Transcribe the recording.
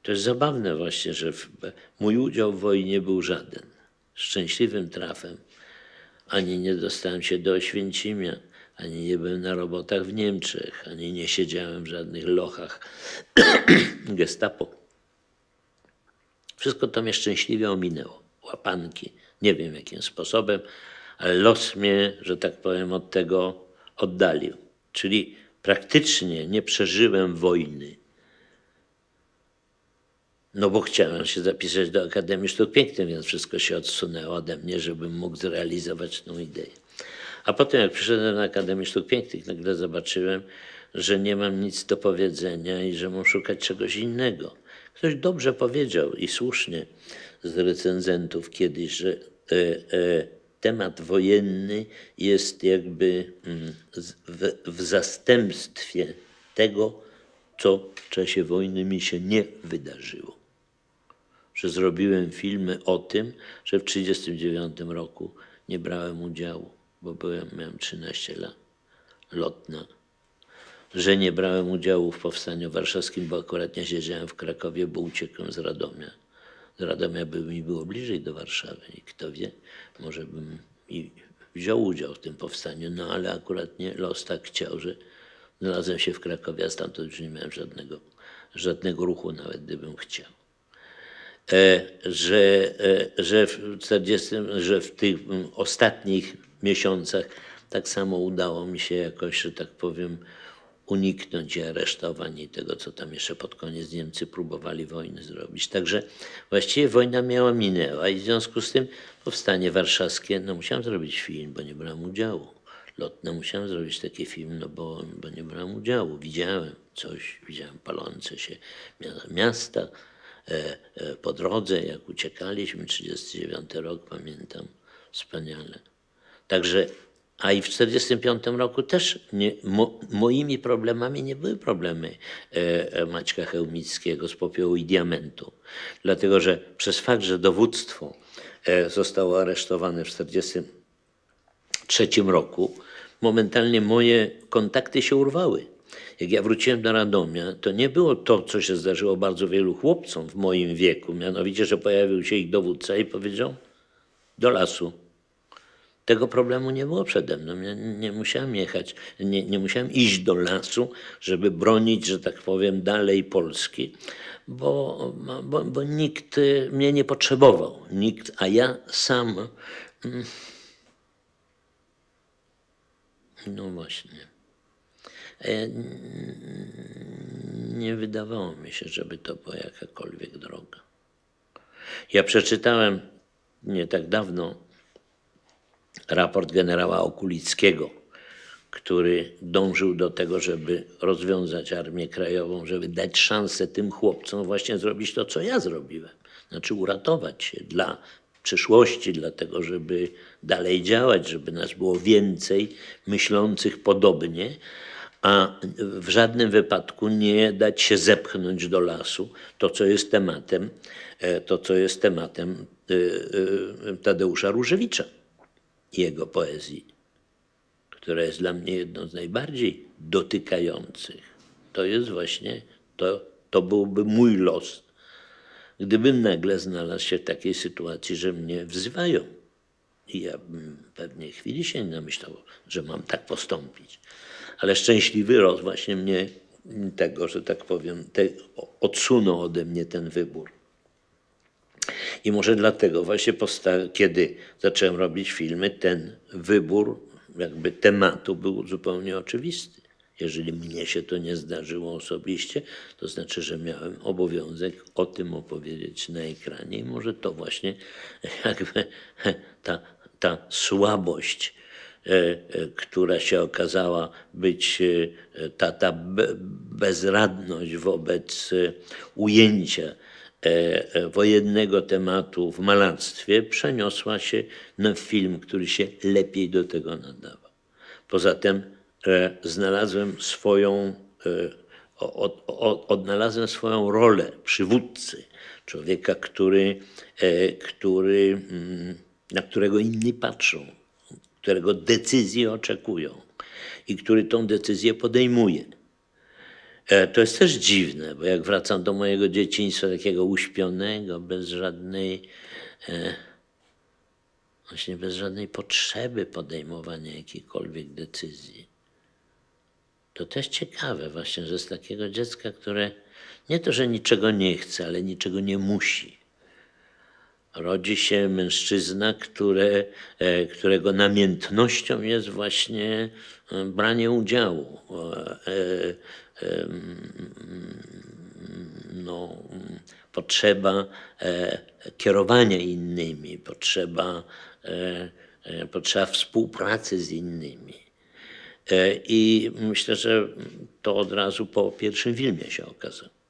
To jest zabawne właśnie, że mój udział w wojnie był żaden. Szczęśliwym trafem. Ani nie dostałem się do Oświęcimia, ani nie byłem na robotach w Niemczech, ani nie siedziałem w żadnych lochach gestapo. Wszystko to mnie szczęśliwie ominęło. Łapanki, nie wiem jakim sposobem, ale los mnie, że tak powiem, od tego oddalił. Czyli praktycznie nie przeżyłem wojny. No bo chciałem się zapisać do Akademii Sztuk Pięknych, więc wszystko się odsunęło ode mnie, żebym mógł zrealizować tą ideę. A potem jak przyszedłem na Akademię Sztuk Pięknych, nagle zobaczyłem, że nie mam nic do powiedzenia i że mam szukać czegoś innego. Ktoś dobrze powiedział i słusznie z recenzentów kiedyś, że temat wojenny jest jakby w zastępstwie tego, co w czasie wojny mi się nie wydarzyło. Że zrobiłem filmy o tym, że w 1939 roku nie brałem udziału, bo miałem 13 lat, lotna. Że nie brałem udziału w powstaniu warszawskim, bo akurat nie siedziałem w Krakowie, bo uciekłem z Radomia. Z Radomia mi było bliżej do Warszawy i kto wie, może bym i wziął udział w tym powstaniu, no ale akurat nie, los tak chciał, że znalazłem się w Krakowie, a stamtąd już nie miałem żadnego ruchu, nawet gdybym chciał. Że w tych ostatnich miesiącach tak samo udało mi się jakoś, że tak powiem, uniknąć aresztowań i tego, co tam jeszcze pod koniec Niemcy próbowali wojny zrobić. Także właściwie wojna minęła i w związku z tym powstanie warszawskie, no musiałem zrobić film, bo nie brałem udziału. Lotne musiałem zrobić taki film, no bo nie brałem udziału. Widziałem palące się miasta po drodze, jak uciekaliśmy, 1939 rok, pamiętam wspaniale. Także, a i w 1945 roku też moimi problemami nie były problemy Maćka Chełmickiego z Popiołu i Diamentu. Dlatego, że przez fakt, że dowództwo zostało aresztowane w 1943 roku, momentalnie moje kontakty się urwały. Jak ja wróciłem do Radomia, to nie było to, co się zdarzyło bardzo wielu chłopcom w moim wieku, mianowicie, że pojawił się ich dowódca i powiedział: do lasu. Tego problemu nie było przede mną. Ja nie musiałem jechać, nie musiałem iść do lasu, żeby bronić, że tak powiem, dalej Polski, bo nikt mnie nie potrzebował. A ja sam, no właśnie, nie wydawało mi się, żeby to była jakakolwiek droga. Ja przeczytałem nie tak dawno raport generała Okulickiego, który dążył do tego, żeby rozwiązać Armię Krajową, żeby dać szansę tym chłopcom właśnie zrobić to, co ja zrobiłem. Znaczy uratować się dla przyszłości, dlatego żeby dalej działać, żeby nas było więcej myślących podobnie, a w żadnym wypadku nie dać się zepchnąć do lasu, to co jest tematem Tadeusza Różewicza i jego poezji, która jest dla mnie jedną z najbardziej dotykających. To jest właśnie, to byłby mój los, gdybym nagle znalazł się w takiej sytuacji, że mnie wzywają. I ja bym pewnie chwili się nie namyślał, że mam tak postąpić. Ale szczęśliwy los właśnie mnie tego, że tak powiem, odsunął ode mnie ten wybór. I może dlatego właśnie kiedy zacząłem robić filmy, ten wybór jakby tematu był zupełnie oczywisty. Jeżeli mnie się to nie zdarzyło osobiście, to znaczy, że miałem obowiązek o tym opowiedzieć na ekranie i może to właśnie jakby ta słabość, która się okazała być, ta bezradność wobec ujęcia wojennego tematu w malarstwie przeniosła się na film, który się lepiej do tego nadawał. Poza tym odnalazłem swoją rolę przywódcy, człowieka, na którego inni patrzą, którego decyzje oczekują i który tą decyzję podejmuje. To jest też dziwne, bo jak wracam do mojego dzieciństwa, takiego uśpionego, właśnie bez żadnej potrzeby podejmowania jakiejkolwiek decyzji. To też ciekawe właśnie, że z takiego dziecka, które nie to, że niczego nie chce, ale niczego nie musi, rodzi się mężczyzna, którego namiętnością jest właśnie branie udziału, potrzeba kierowania innymi, potrzeba współpracy z innymi. I myślę, że to od razu po pierwszym filmie się okazało.